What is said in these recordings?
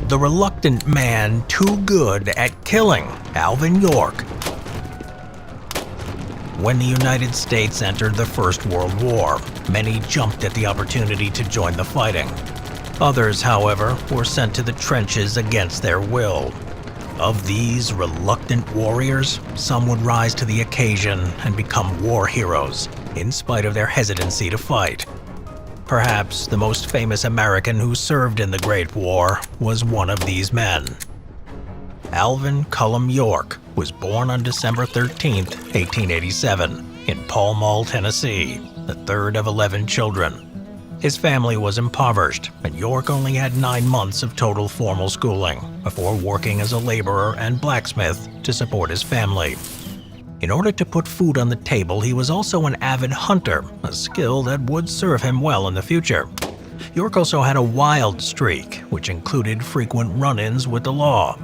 the reluctant man too good at killing, Alvin York. When the United States entered the First World War, many jumped at the opportunity to join the fighting. Others, however, were sent to the trenches against their will. Of these reluctant warriors, some would rise to the occasion and become war heroes, in spite of their hesitancy to fight. Perhaps the most famous American who served in the Great War was one of these men. Alvin Cullum York was born on December 13, 1887, in Pall Mall, Tennessee, the third of 11 children. His family was impoverished, and York only had 9 months of total formal schooling before working as a laborer and blacksmith to support his family. In order to put food on the table, he was also an avid hunter, a skill that would serve him well in the future. York also had a wild streak, which included frequent run-ins with the law.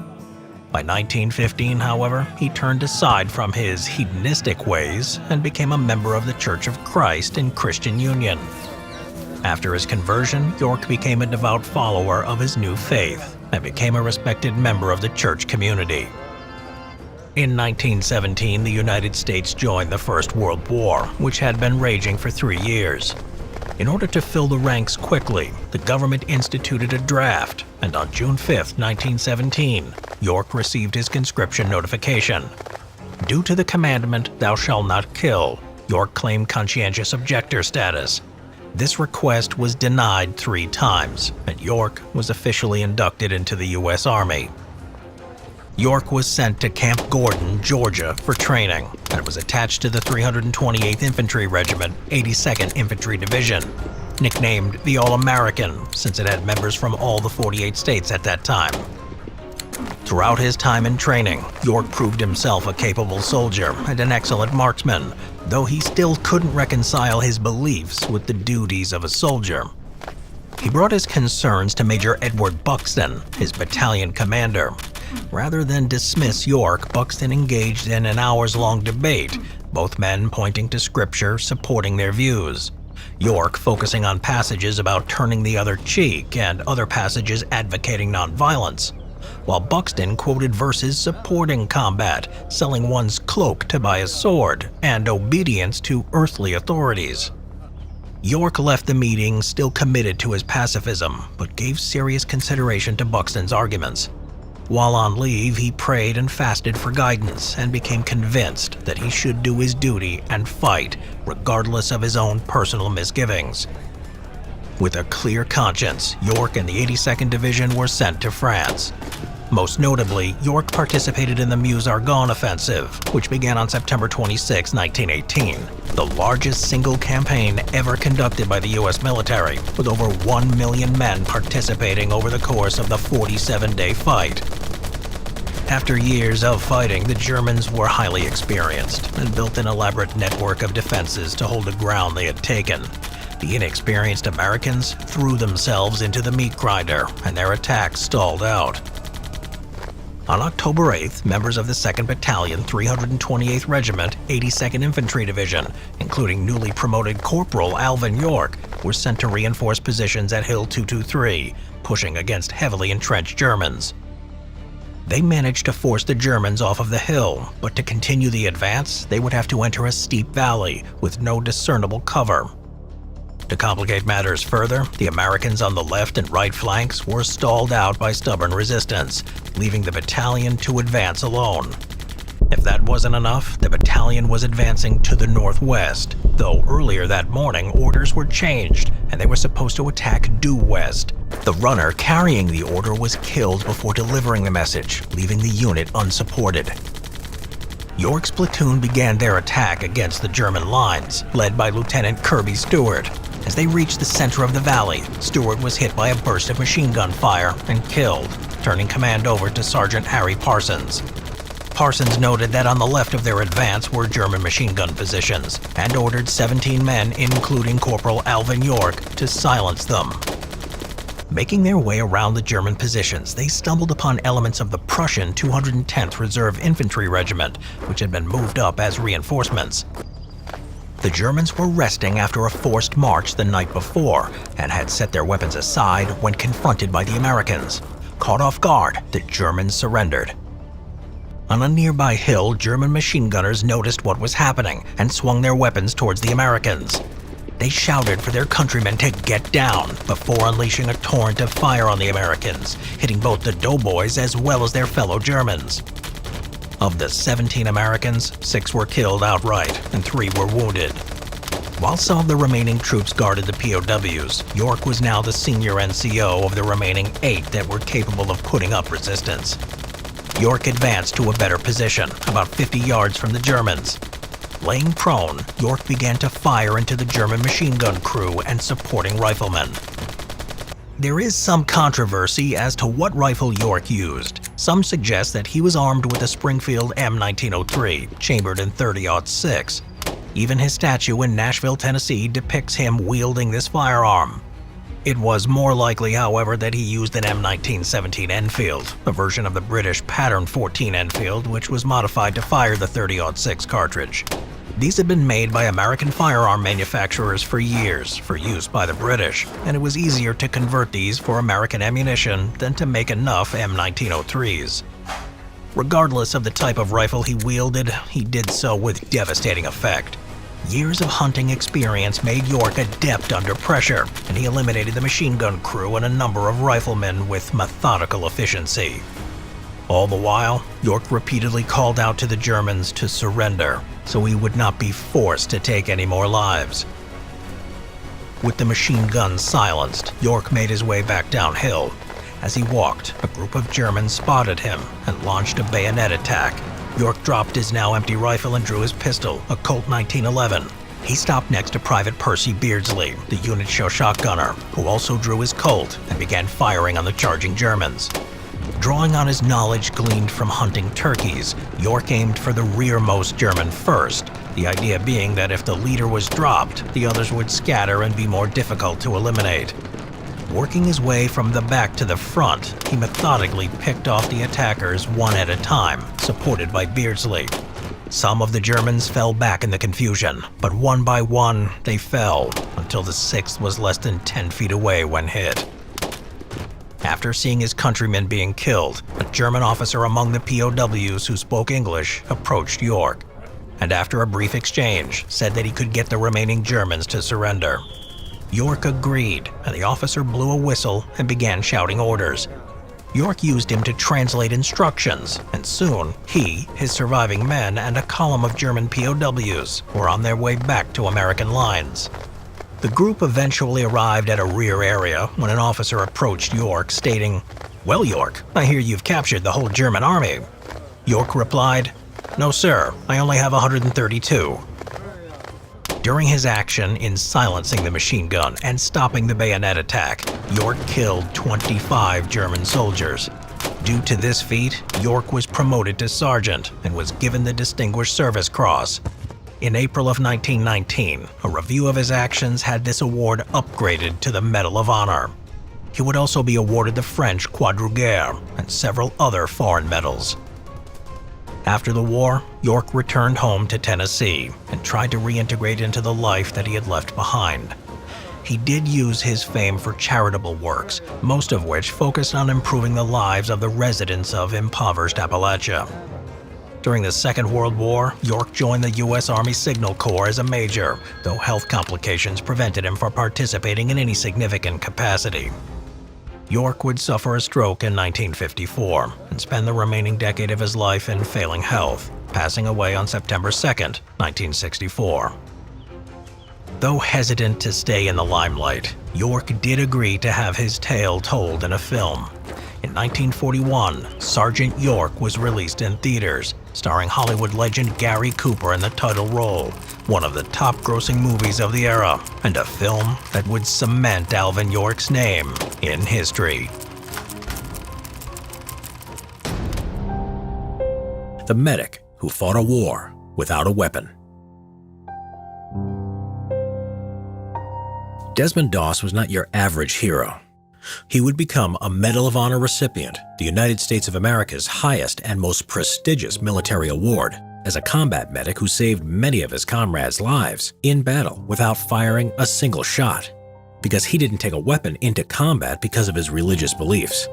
By 1915, however, he turned aside from his hedonistic ways and became a member of the Church of Christ in Christian Union. After his conversion, York became a devout follower of his new faith and became a respected member of the church community. In 1917, the United States joined the First World War, which had been raging for 3 years. In order to fill the ranks quickly, the government instituted a draft, and on June 5, 1917, York received his conscription notification. Due to the commandment, "Thou shalt not kill," York claimed conscientious objector status. This request was denied 3 times, and York was officially inducted into the U.S. Army. York was sent to Camp Gordon, Georgia, for training, and was attached to the 328th Infantry Regiment, 82nd Infantry Division, nicknamed the All-American since it had members from all the 48 states at that time. Throughout his time in training, York proved himself a capable soldier and an excellent marksman, though he still couldn't reconcile his beliefs with the duties of a soldier. He brought his concerns to Major Edward Buxton, his battalion commander. Rather than dismiss York, Buxton engaged in an hours-long debate, both men pointing to scripture supporting their views. York focusing on passages about turning the other cheek and other passages advocating nonviolence, while Buxton quoted verses supporting combat, selling one's cloak to buy a sword, and obedience to earthly authorities. York left the meeting still committed to his pacifism, but gave serious consideration to Buxton's arguments. While on leave, he prayed and fasted for guidance and became convinced that he should do his duty and fight, regardless of his own personal misgivings. With a clear conscience, York and the 82nd Division were sent to France. Most notably, York participated in the Meuse-Argonne Offensive, which began on September 26, 1918, the largest single campaign ever conducted by the U.S. military, with over 1 million men participating over the course of the 47-day fight. After years of fighting, the Germans were highly experienced and built an elaborate network of defenses to hold the ground they had taken. The inexperienced Americans threw themselves into the meat grinder, and their attacks stalled out. On October 8th, members of the 2nd Battalion, 328th Regiment, 82nd Infantry Division, including newly promoted Corporal Alvin York, were sent to reinforce positions at Hill 223, pushing against heavily entrenched Germans. They managed to force the Germans off of the hill, but to continue the advance, they would have to enter a steep valley with no discernible cover. To complicate matters further, the Americans on the left and right flanks were stalled out by stubborn resistance, leaving the battalion to advance alone. If that wasn't enough, the battalion was advancing to the northwest, though earlier that morning orders were changed and they were supposed to attack due west. The runner carrying the order was killed before delivering the message, leaving the unit unsupported. York's platoon began their attack against the German lines, led by Lieutenant Kirby Stewart. As they reached the center of the valley, Stewart was hit by a burst of machine gun fire and killed, turning command over to Sergeant Harry Parsons. Parsons noted that on the left of their advance were German machine gun positions, and ordered 17 men, including Corporal Alvin York, to silence them. Making their way around the German positions, they stumbled upon elements of the Prussian 210th Reserve Infantry Regiment, which had been moved up as reinforcements. The Germans were resting after a forced march the night before and had set their weapons aside when confronted by the Americans. Caught off guard, the Germans surrendered. On a nearby hill, German machine gunners noticed what was happening and swung their weapons towards the Americans. They shouted for their countrymen to get down before unleashing a torrent of fire on the Americans, hitting both the doughboys as well as their fellow Germans. Of the 17 Americans, 6 were killed outright and 3 were wounded. While some of the remaining troops guarded the POWs, York was now the senior NCO of the remaining 8 that were capable of putting up resistance. York advanced to a better position, about 50 yards from the Germans. Laying prone, York began to fire into the German machine gun crew and supporting riflemen. There is some controversy as to what rifle York used. Some suggest that he was armed with a Springfield M1903, chambered in .30-06. Even his statue in Nashville, Tennessee depicts him wielding this firearm. It was more likely, however, that he used an M1917 Enfield, a version of the British Pattern 14 Enfield, which was modified to fire the .30-06 cartridge. These had been made by American firearm manufacturers for years for use by the British, and it was easier to convert these for American ammunition than to make enough M1903s. Regardless of the type of rifle he wielded, he did so with devastating effect. Years of hunting experience made York adept under pressure, and he eliminated the machine gun crew and a number of riflemen with methodical efficiency. All the while, York repeatedly called out to the Germans to surrender, so he would not be forced to take any more lives. With the machine guns silenced, York made his way back downhill. As he walked, a group of Germans spotted him and launched a bayonet attack. York dropped his now empty rifle and drew his pistol, a Colt 1911. He stopped next to Private Percy Beardsley, the unit show shotgunner, who also drew his Colt and began firing on the charging Germans. Drawing on his knowledge gleaned from hunting turkeys, York aimed for the rearmost German first, the idea being that if the leader was dropped, the others would scatter and be more difficult to eliminate. Working his way from the back to the front, he methodically picked off the attackers one at a time, supported by Beardsley. Some of the Germans fell back in the confusion, but one by one, they fell, until the 6th was less than 10 feet away when hit. After seeing his countrymen being killed, a German officer among the POWs who spoke English approached York, and after a brief exchange, said that he could get the remaining Germans to surrender. York agreed, and the officer blew a whistle and began shouting orders. York used him to translate instructions, and soon he, his surviving men, and a column of German POWs were on their way back to American lines. The group eventually arrived at a rear area when an officer approached York, stating, "Well, York, I hear you've captured the whole German army." York replied, "No, sir, I only have 132. During his action in silencing the machine gun and stopping the bayonet attack, York killed 25 German soldiers. Due to this feat, York was promoted to sergeant and was given the Distinguished Service Cross. In April of 1919, a review of his actions had this award upgraded to the Medal of Honor. He would also be awarded the French Croix de Guerre and several other foreign medals. After the war, York returned home to Tennessee and tried to reintegrate into the life that he had left behind. He did use his fame for charitable works, most of which focused on improving the lives of the residents of impoverished Appalachia. During the Second World War, York joined the U.S. Army Signal Corps as a major, though health complications prevented him from participating in any significant capacity. York would suffer a stroke in 1954 and spend the remaining decade of his life in failing health, passing away on September 2, 1964. Though hesitant to stay in the limelight, York did agree to have his tale told in a film. In 1941, Sergeant York was released in theaters, starring Hollywood legend Gary Cooper in the title role, one of the top-grossing movies of the era, and a film that would cement Alvin York's name in history. The medic who fought a war without a weapon. Desmond Doss was not your average hero. He would become a Medal of Honor recipient, the United States of America's highest and most prestigious military award, as a combat medic who saved many of his comrades' lives in battle without firing a single shot, because he didn't take a weapon into combat because of his religious beliefs.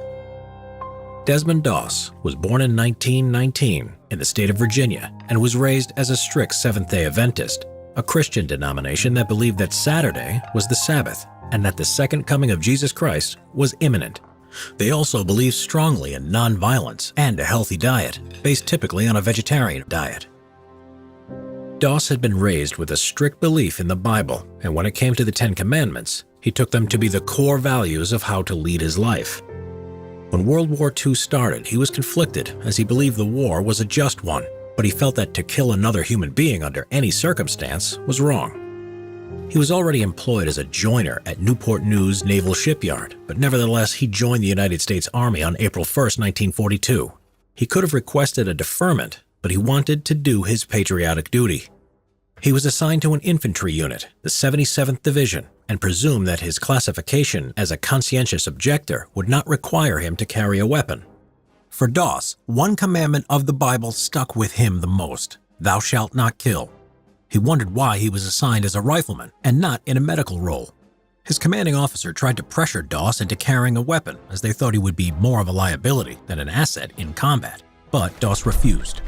Desmond Dowse was born in 1919 in the state of Virginia and was raised as a strict Seventh-day Adventist, a Christian denomination that believed that Saturday was the Sabbath and that the second coming of Jesus Christ was imminent. They also believed strongly in nonviolence and a healthy diet, based typically on a vegetarian diet. Dowse had been raised with a strict belief in the Bible, and when it came to the Ten Commandments, he took them to be the core values of how to lead his life. When World War II started, he was conflicted as he believed the war was a just one, but he felt that to kill another human being under any circumstance was wrong. He was already employed as a joiner at Newport News Naval Shipyard, but nevertheless he joined the United States Army on April 1, 1942. He could have requested a deferment, but he wanted to do his patriotic duty. He was assigned to an infantry unit, the 77th Division, and presumed that his classification as a conscientious objector would not require him to carry a weapon. For Dowse, one commandment of the Bible stuck with him the most: "Thou shalt not kill." He wondered why he was assigned as a rifleman and not in a medical role. His commanding officer tried to pressure Dowse into carrying a weapon, as they thought he would be more of a liability than an asset in combat, but Dowse refused.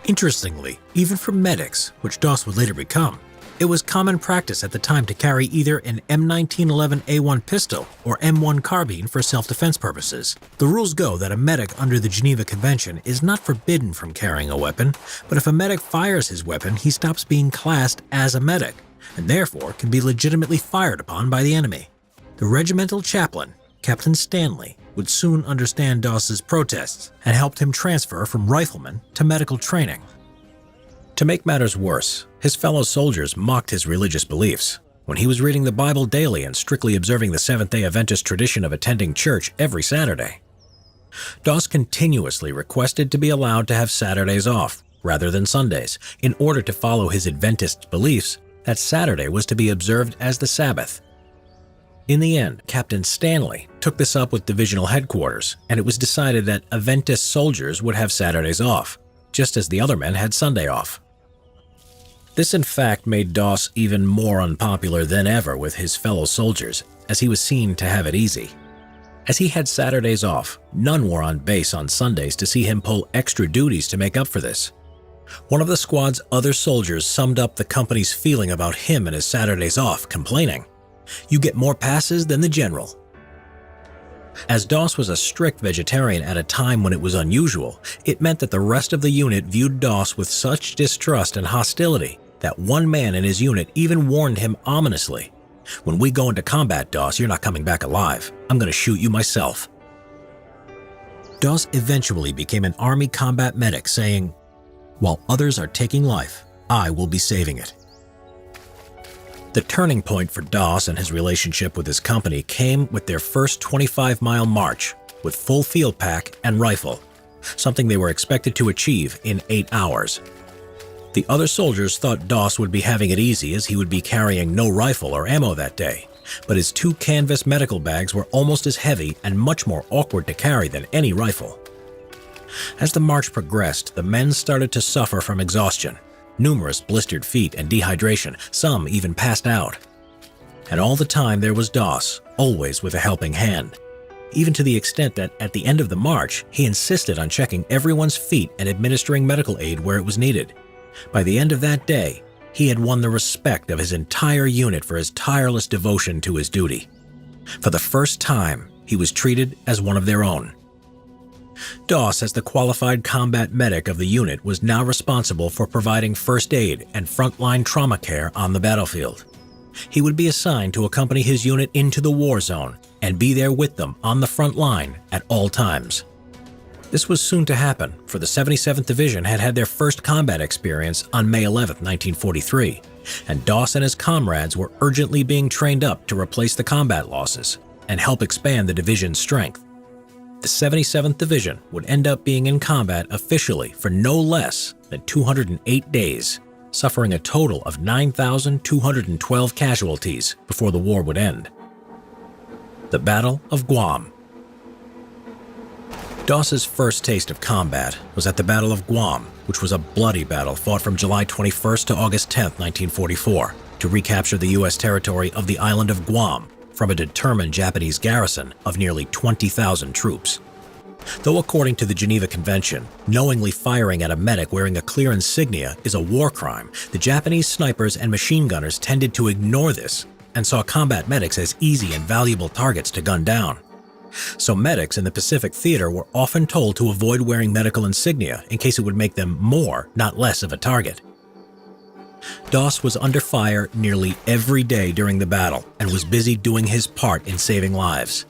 Interestingly, even for medics, which Dowse would later become, it was common practice at the time to carry either an M1911A1 pistol or M1 carbine for self-defense purposes. The rules go that a medic under the Geneva Convention is not forbidden from carrying a weapon, but if a medic fires his weapon, he stops being classed as a medic, and therefore can be legitimately fired upon by the enemy. The regimental chaplain, Captain Stanley, would soon understand Dowse's protests and helped him transfer from rifleman to medical training. To make matters worse, his fellow soldiers mocked his religious beliefs. When he was reading the Bible daily and strictly observing the Seventh-day Adventist tradition of attending church every Saturday, Dowse continuously requested to be allowed to have Saturdays off rather than Sundays in order to follow his Adventist beliefs that Saturday was to be observed as the Sabbath. In the end, Captain Stanley took this up with divisional headquarters, and it was decided that Adventist soldiers would have Saturdays off, just as the other men had Sunday off. This in fact made Dowse even more unpopular than ever with his fellow soldiers, as he was seen to have it easy. As he had Saturdays off, none were on base on Sundays to see him pull extra duties to make up for this. One of the squad's other soldiers summed up the company's feeling about him and his Saturdays off, complaining, "You get more passes than the general." As Dowse was a strict vegetarian at a time when it was unusual, it meant that the rest of the unit viewed Dowse with such distrust and hostility that one man in his unit even warned him ominously, "When we go into combat, Dowse, you're not coming back alive. I'm going to shoot you myself." Dowse eventually became an Army combat medic, saying, "While others are taking life, I will be saving it." The turning point for Dowse and his relationship with his company came with their first 25-mile march with full field pack and rifle, something they were expected to achieve in 8 hours. The other soldiers thought Dowse would be having it easy as he would be carrying no rifle or ammo that day, but his 2 canvas medical bags were almost as heavy and much more awkward to carry than any rifle. As the march progressed, the men started to suffer from exhaustion. Numerous blistered feet and dehydration, some even passed out. And all the time there was Dowse, always with a helping hand, even to the extent that at the end of the march, he insisted on checking everyone's feet and administering medical aid where it was needed. By the end of that day, he had won the respect of his entire unit for his tireless devotion to his duty. For the first time, he was treated as one of their own. Dowse, as the qualified combat medic of the unit, was now responsible for providing first aid and frontline trauma care on the battlefield. He would be assigned to accompany his unit into the war zone and be there with them on the front line at all times. This was soon to happen, for the 77th Division had had their first combat experience on May 11, 1943, and Dowse and his comrades were urgently being trained up to replace the combat losses and help expand the division's strength. The 77th Division would end up being in combat officially for no less than 208 days, suffering a total of 9,212 casualties before the war would end. The Battle of Guam. Dowse's first taste of combat was at the Battle of Guam, which was a bloody battle fought from July 21st to August 10, 1944, to recapture the U.S. territory of the island of Guam from a determined Japanese garrison of nearly 20,000 troops. Though according to the Geneva Convention, knowingly firing at a medic wearing a clear insignia is a war crime, the Japanese snipers and machine gunners tended to ignore this and saw combat medics as easy and valuable targets to gun down. So medics in the Pacific Theater were often told to avoid wearing medical insignia in case it would make them more, not less, of a target. Dowse was under fire nearly every day during the battle and was busy doing his part in saving lives.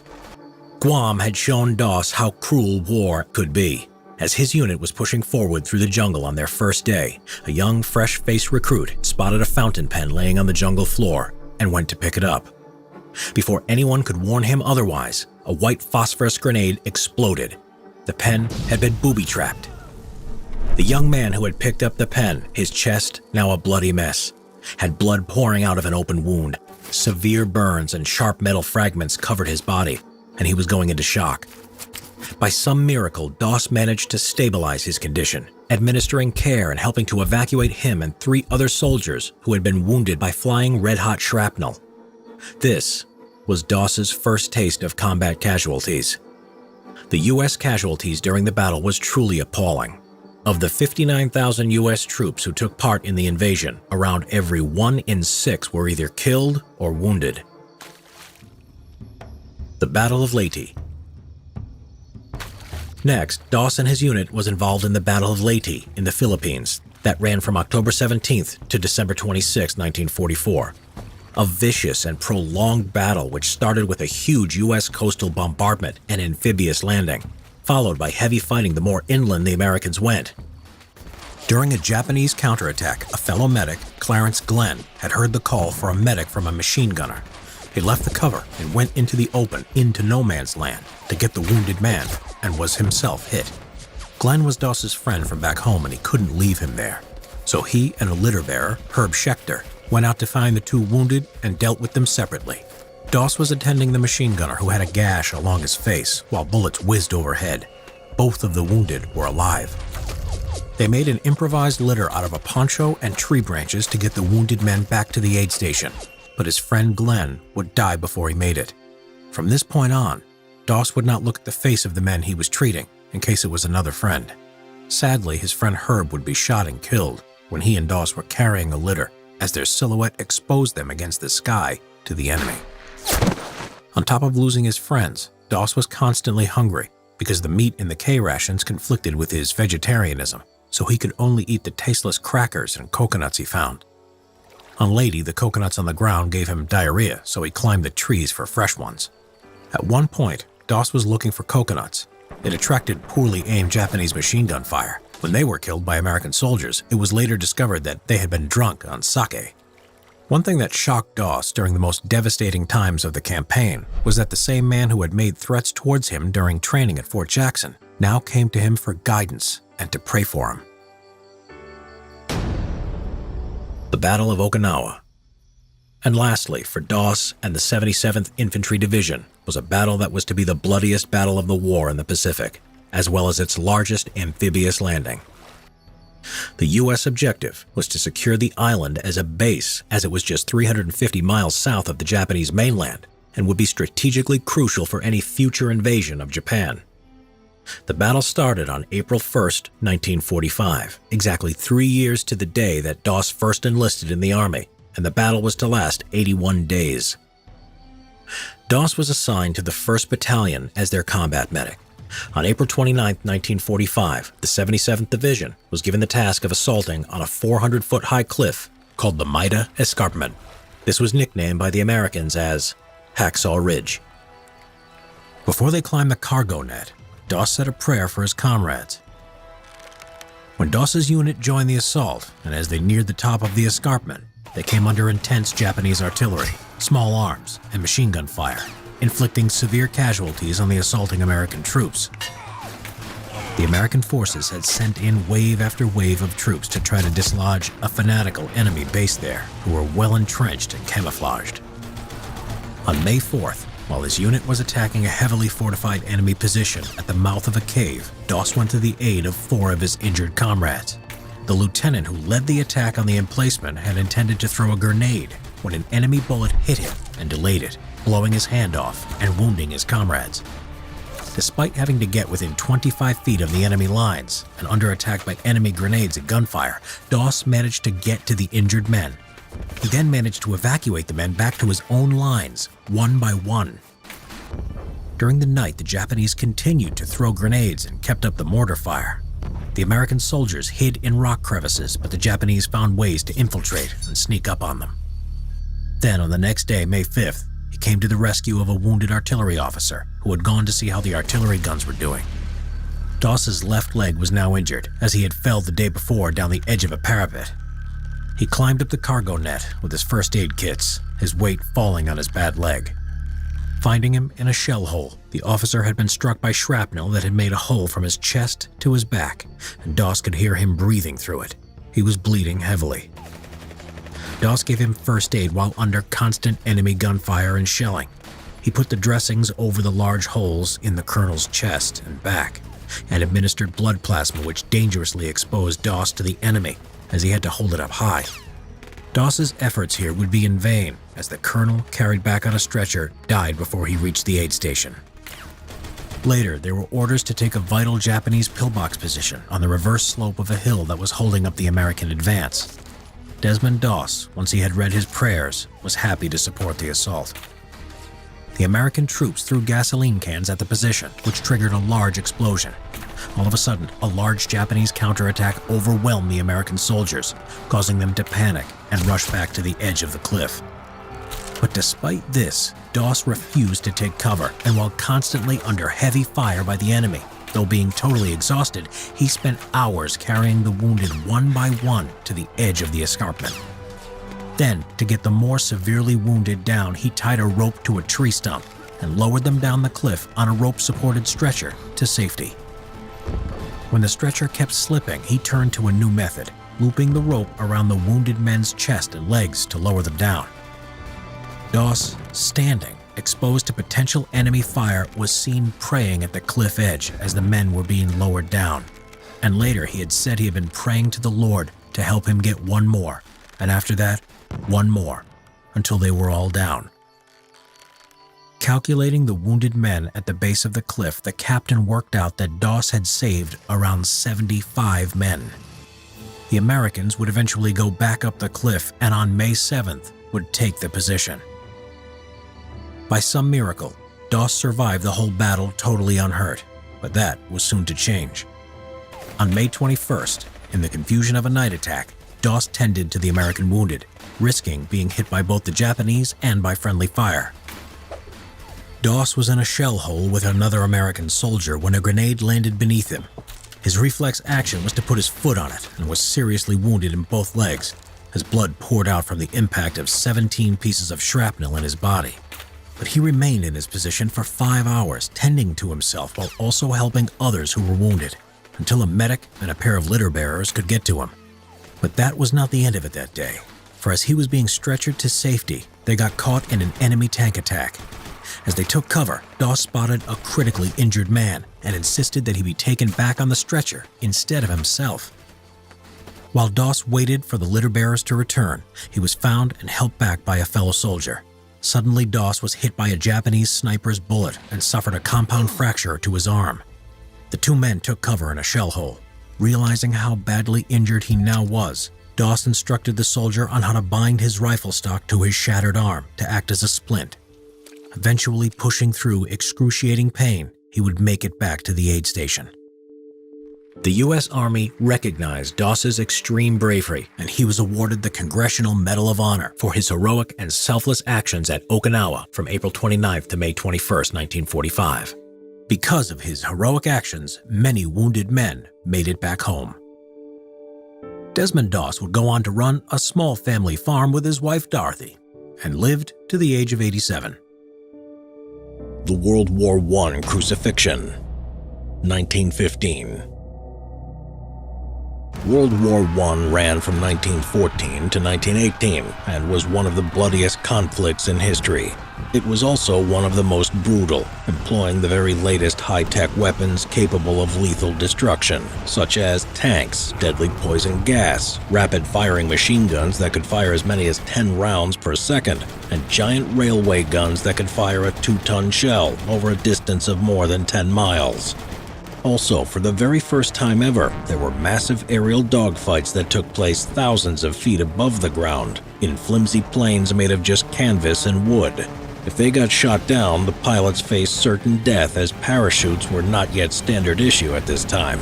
Guam had shown Dowse how cruel war could be. As his unit was pushing forward through the jungle on their first day, a young, fresh-faced recruit spotted a fountain pen laying on the jungle floor and went to pick it up. Before anyone could warn him otherwise, a white phosphorus grenade exploded. The pen had been booby-trapped. The young man who had picked up the pen, his chest now a bloody mess, had blood pouring out of an open wound. Severe burns and sharp metal fragments covered his body, and he was going into shock. By some miracle, Dowse managed to stabilize his condition, administering care and helping to evacuate him and 3 other soldiers who had been wounded by flying red-hot shrapnel. This was Dawes's first taste of combat casualties. The U.S. casualties during the battle was truly appalling. Of the 59,000 U.S. troops who took part in the invasion, around every 1 in 6 were either killed or wounded. The Battle of Leyte. Next, Dowse and his unit was involved in the Battle of Leyte in the Philippines that ran from October 17th to December 26, 1944. A vicious and prolonged battle which started with a huge U.S. coastal bombardment and amphibious landing, followed by heavy fighting the more inland the Americans went. During a Japanese counterattack, a fellow medic, Clarence Glenn, had heard the call for a medic from a machine gunner. He left the cover and went into the open, into no man's land, to get the wounded man, and was himself hit. Glenn was Daws's friend from back home and he couldn't leave him there. So he and a litter bearer, Herb Schechter, went out to find the 2 wounded and dealt with them separately. Dowse was attending the machine gunner who had a gash along his face while bullets whizzed overhead. Both of the wounded were alive. They made an improvised litter out of a poncho and tree branches to get the wounded men back to the aid station, but his friend Glenn would die before he made it. From this point on, Dowse would not look at the face of the men he was treating in case it was another friend. Sadly, his friend Herb would be shot and killed when he and Dowse were carrying a litter as their silhouette exposed them against the sky to the enemy. On top of losing his friends, Dowse was constantly hungry because the meat in the K rations conflicted with his vegetarianism, so he could only eat the tasteless crackers and coconuts he found. On Leyte, the coconuts on the ground gave him diarrhea, so he climbed the trees for fresh ones. At one point, Dowse was looking for coconuts. It attracted poorly aimed Japanese machine gun fire. When they were killed by American soldiers, it was later discovered that they had been drunk on sake. One thing that shocked Dowse during the most devastating times of the campaign was that the same man who had made threats towards him during training at Fort Jackson now came to him for guidance and to pray for him. The Battle of Okinawa. And lastly, for Dowse and the 77th Infantry Division was a battle that was to be the bloodiest battle of the war in the Pacific, as well as its largest amphibious landing. The U.S. objective was to secure the island as a base, as it was just 350 miles south of the Japanese mainland and would be strategically crucial for any future invasion of Japan. The battle started on April 1, 1945, exactly 3 years to the day that Dowse first enlisted in the Army, and the battle was to last 81 days. Dowse was assigned to the 1st Battalion as their combat medic. On April 29, 1945, the 77th Division was given the task of assaulting on a 400-foot-high cliff called the Maida Escarpment. This was nicknamed by the Americans as Hacksaw Ridge. Before they climbed the cargo net, Dowse said a prayer for his comrades. When Daws's unit joined the assault, and as they neared the top of the escarpment, they came under intense Japanese artillery, small arms, and machine gun fire, inflicting severe casualties on the assaulting American troops. The American forces had sent in wave after wave of troops to try to dislodge a fanatical enemy base there who were well entrenched and camouflaged. On May 4th, while his unit was attacking a heavily fortified enemy position at the mouth of a cave, Dowse went to the aid of 4 of his injured comrades. The lieutenant who led the attack on the emplacement had intended to throw a grenade when an enemy bullet hit him and delayed it, blowing his hand off and wounding his comrades. Despite having to get within 25 feet of the enemy lines and under attack by enemy grenades and gunfire, Dowse managed to get to the injured men. He then managed to evacuate the men back to his own lines, one by one. During the night, the Japanese continued to throw grenades and kept up the mortar fire. The American soldiers hid in rock crevices, but the Japanese found ways to infiltrate and sneak up on them. Then, on the next day, May 5th, he came to the rescue of a wounded artillery officer who had gone to see how the artillery guns were doing. Dawes's left leg was now injured, as he had fell the day before down the edge of a parapet. He climbed up the cargo net with his first aid kits, his weight falling on his bad leg. Finding him in a shell hole, the officer had been struck by shrapnel that had made a hole from his chest to his back, and Dowse could hear him breathing through it. He was bleeding heavily. Dowse gave him first aid while under constant enemy gunfire and shelling. He put the dressings over the large holes in the colonel's chest and back, and administered blood plasma which dangerously exposed Dowse to the enemy, as he had to hold it up high. Dawes's efforts here would be in vain, as the colonel, carried back on a stretcher, died before he reached the aid station. Later, there were orders to take a vital Japanese pillbox position on the reverse slope of a hill that was holding up the American advance. Desmond Dowse, once he had read his prayers, was happy to support the assault. The American troops threw gasoline cans at the position, which triggered a large explosion. All of a sudden, a large Japanese counterattack overwhelmed the American soldiers, causing them to panic and rush back to the edge of the cliff. But despite this, Dowse refused to take cover, and while constantly under heavy fire by the enemy, though being totally exhausted, he spent hours carrying the wounded one by one to the edge of the escarpment. Then, to get the more severely wounded down, he tied a rope to a tree stump and lowered them down the cliff on a rope-supported stretcher to safety. When the stretcher kept slipping, he turned to a new method, looping the rope around the wounded men's chest and legs to lower them down. Dowse, standing, exposed to potential enemy fire, was seen praying at the cliff edge as the men were being lowered down. And later he had said he had been praying to the Lord to help him get one more, and after that, one more, until they were all down. Calculating the wounded men at the base of the cliff, the captain worked out that Dowse had saved around 75 men. The Americans would eventually go back up the cliff and on May 7th would take the position. By some miracle, Dowse survived the whole battle totally unhurt, but that was soon to change. On May 21st, in the confusion of a night attack, Dowse tended to the American wounded, risking being hit by both the Japanese and by friendly fire. Dowse was in a shell hole with another American soldier when a grenade landed beneath him. His reflex action was to put his foot on it and was seriously wounded in both legs. His blood poured out from the impact of 17 pieces of shrapnel in his body. But he remained in his position for 5 hours, tending to himself while also helping others who were wounded, until a medic and a pair of litter bearers could get to him. But that was not the end of it that day, for as he was being stretchered to safety, they got caught in an enemy tank attack. As they took cover, Dowse spotted a critically injured man and insisted that he be taken back on the stretcher instead of himself. While Dowse waited for the litter bearers to return, he was found and helped back by a fellow soldier. Suddenly, Dowse was hit by a Japanese sniper's bullet and suffered a compound fracture to his arm. The two men took cover in a shell hole. Realizing how badly injured he now was, Dowse instructed the soldier on how to bind his rifle stock to his shattered arm to act as a splint. Eventually pushing through excruciating pain, he would make it back to the aid station. The U.S. Army recognized Dowse's extreme bravery, and he was awarded the Congressional Medal of Honor for his heroic and selfless actions at Okinawa from April 29th to May 21st, 1945. Because of his heroic actions, many wounded men made it back home. Desmond Dowse would go on to run a small family farm with his wife Dorothy, and lived to the age of 87. The World War I Crucifixion, 1915. World War I ran from 1914 to 1918 and was one of the bloodiest conflicts in history. It was also one of the most brutal, employing the very latest high-tech weapons capable of lethal destruction, such as tanks, deadly poison gas, rapid-firing machine guns that could fire as many as 10 rounds per second, and giant railway guns that could fire a 2-ton shell over a distance of more than 10 miles. Also, for the very first time ever, there were massive aerial dogfights that took place thousands of feet above the ground, in flimsy planes made of just canvas and wood. If they got shot down, the pilots faced certain death as parachutes were not yet standard issue at this time.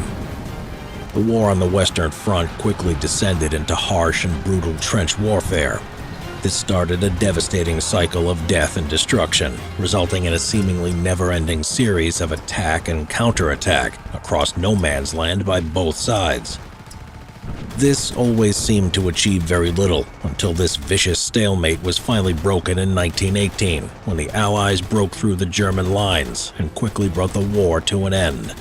The war on the Western Front quickly descended into harsh and brutal trench warfare. This started a devastating cycle of death and destruction, resulting in a seemingly never-ending series of attack and counterattack across no man's land by both sides. This always seemed to achieve very little until this vicious stalemate was finally broken in 1918, when the Allies broke through the German lines and quickly brought the war to an end.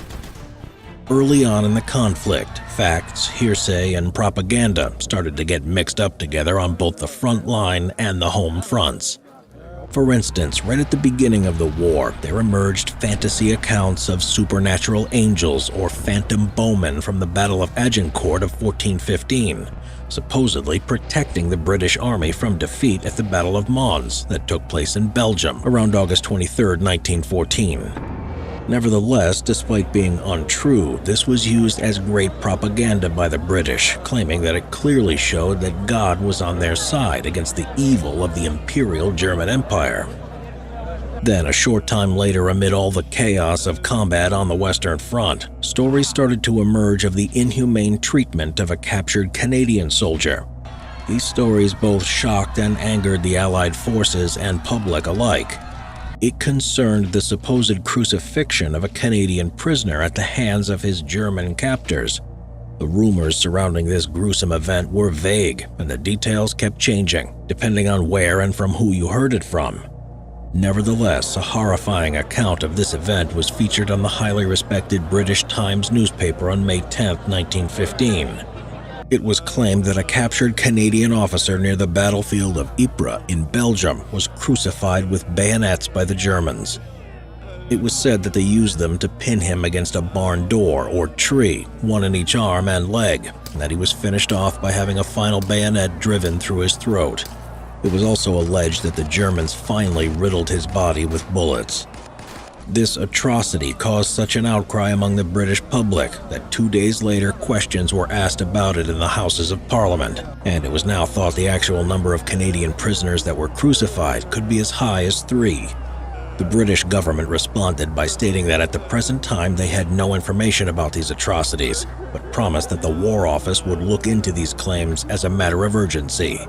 Early on in the conflict, facts, hearsay, and propaganda started to get mixed up together on both the front line and the home fronts. For instance, right at the beginning of the war, there emerged fantasy accounts of supernatural angels or phantom bowmen from the Battle of Agincourt of 1415, supposedly protecting the British Army from defeat at the Battle of Mons that took place in Belgium around August 23, 1914. Nevertheless, despite being untrue, this was used as great propaganda by the British, claiming that it clearly showed that God was on their side against the evil of the Imperial German Empire. Then, a short time later, amid all the chaos of combat on the Western Front, stories started to emerge of the inhumane treatment of a captured Canadian soldier. These stories both shocked and angered the Allied forces and public alike. It concerned the supposed crucifixion of a Canadian prisoner at the hands of his German captors. The rumors surrounding this gruesome event were vague, and the details kept changing, depending on where and from who you heard it from. Nevertheless, a horrifying account of this event was featured on the highly respected British Times newspaper on May 10, 1915. It was claimed that a captured Canadian officer near the battlefield of Ypres in Belgium was crucified with bayonets by the Germans. It was said that they used them to pin him against a barn door or tree, one in each arm and leg, and that he was finished off by having a final bayonet driven through his throat. It was also alleged that the Germans finally riddled his body with bullets. This atrocity caused such an outcry among the British public that 2 days later questions were asked about it in the Houses of Parliament, and it was now thought the actual number of Canadian prisoners that were crucified could be as high as 3. The British government responded by stating that at the present time they had no information about these atrocities, but promised that the War Office would look into these claims as a matter of urgency.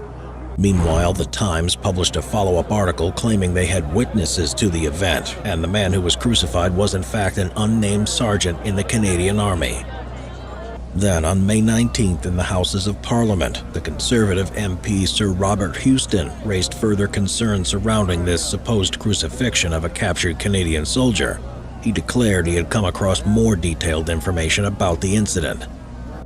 Meanwhile, the Times published a follow-up article claiming they had witnesses to the event, and the man who was crucified was in fact an unnamed sergeant in the Canadian Army. Then, on May 19th in the Houses of Parliament, the Conservative MP Sir Robert Houston raised further concerns surrounding this supposed crucifixion of a captured Canadian soldier. He declared he had come across more detailed information about the incident.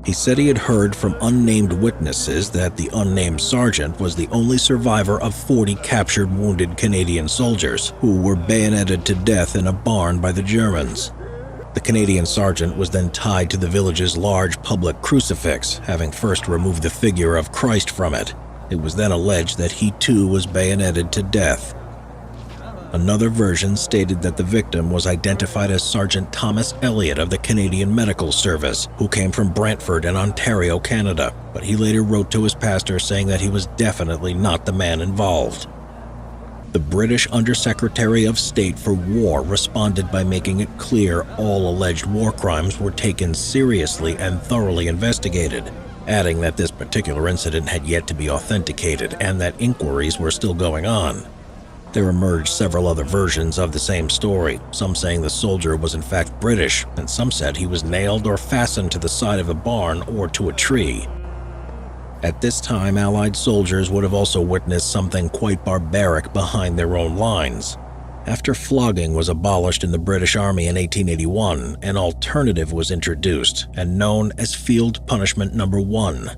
He said he had heard from unnamed witnesses that the unnamed sergeant was the only survivor of 40 captured wounded Canadian soldiers who were bayoneted to death in a barn by the Germans. The Canadian sergeant was then tied to the village's large public crucifix, having first removed the figure of Christ from it. It was then alleged that he too was bayoneted to death. Another version stated that the victim was identified as Sergeant Thomas Elliott of the Canadian Medical Service, who came from Brantford in Ontario, Canada, but he later wrote to his pastor saying that he was definitely not the man involved. The British Undersecretary of State for War responded by making it clear all alleged war crimes were taken seriously and thoroughly investigated, adding that this particular incident had yet to be authenticated and that inquiries were still going on. There emerged several other versions of the same story, some saying the soldier was in fact British, and some said he was nailed or fastened to the side of a barn or to a tree. At this time, Allied soldiers would have also witnessed something quite barbaric behind their own lines. After flogging was abolished in the British Army in 1881, an alternative was introduced and known as Field Punishment Number 1.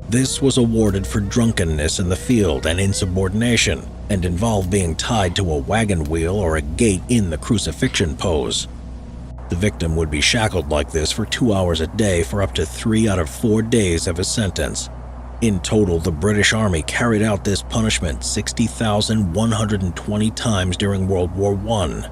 This was awarded for drunkenness in the field and insubordination, and involved being tied to a wagon wheel or a gate in the crucifixion pose. The victim would be shackled like this for 2 hours a day for up to 3 out of 4 days of his sentence. In total, the British Army carried out this punishment 60,120 times during World War I.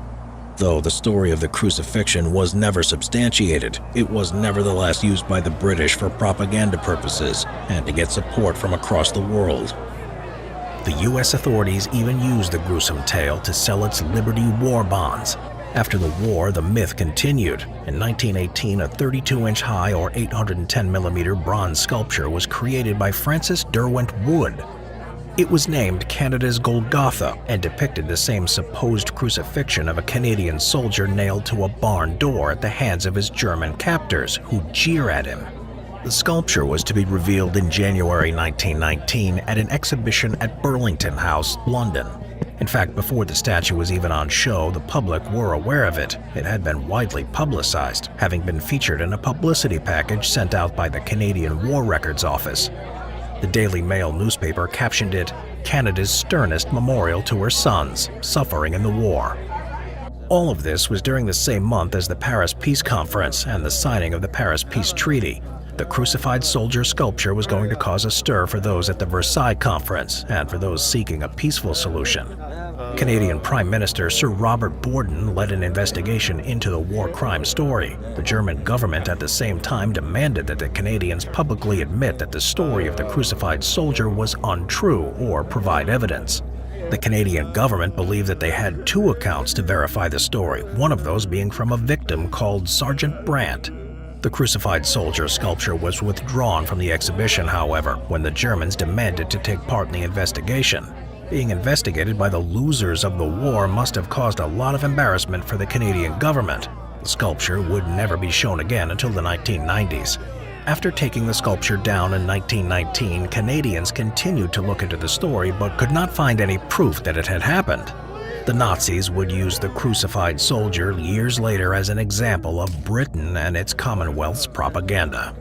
Though the story of the crucifixion was never substantiated, it was nevertheless used by the British for propaganda purposes and to get support from across the world. The U.S. authorities even used the gruesome tale to sell its Liberty War bonds. After the war, the myth continued. In 1918, a 32-inch high or 810mm bronze sculpture was created by Francis Derwent Wood. It was named Canada's Golgotha and depicted the same supposed crucifixion of a Canadian soldier nailed to a barn door at the hands of his German captors, who jeer at him. The sculpture was to be revealed in January 1919 at an exhibition at Burlington House, London. In fact, before the statue was even on show, the public were aware of it. It had been widely publicized, having been featured in a publicity package sent out by the Canadian War Records Office. The Daily Mail newspaper captioned it, "Canada's sternest memorial to her sons, suffering in the war." All of this was during the same month as the Paris Peace Conference and the signing of the Paris Peace Treaty. The crucified soldier sculpture was going to cause a stir for those at the Versailles Conference and for those seeking a peaceful solution. Canadian Prime Minister Sir Robert Borden led an investigation into the war crime story. The German government at the same time demanded that the Canadians publicly admit that the story of the crucified soldier was untrue or provide evidence. The Canadian government believed that they had 2 accounts to verify the story, one of those being from a victim called Sergeant Brandt. The crucified soldier sculpture was withdrawn from the exhibition, however, when the Germans demanded to take part in the investigation. Being investigated by the losers of the war must have caused a lot of embarrassment for the Canadian government. The sculpture would never be shown again until the 1990s. After taking the sculpture down in 1919, Canadians continued to look into the story but could not find any proof that it had happened. The Nazis would use the crucified soldier years later as an example of Britain and its Commonwealth's propaganda.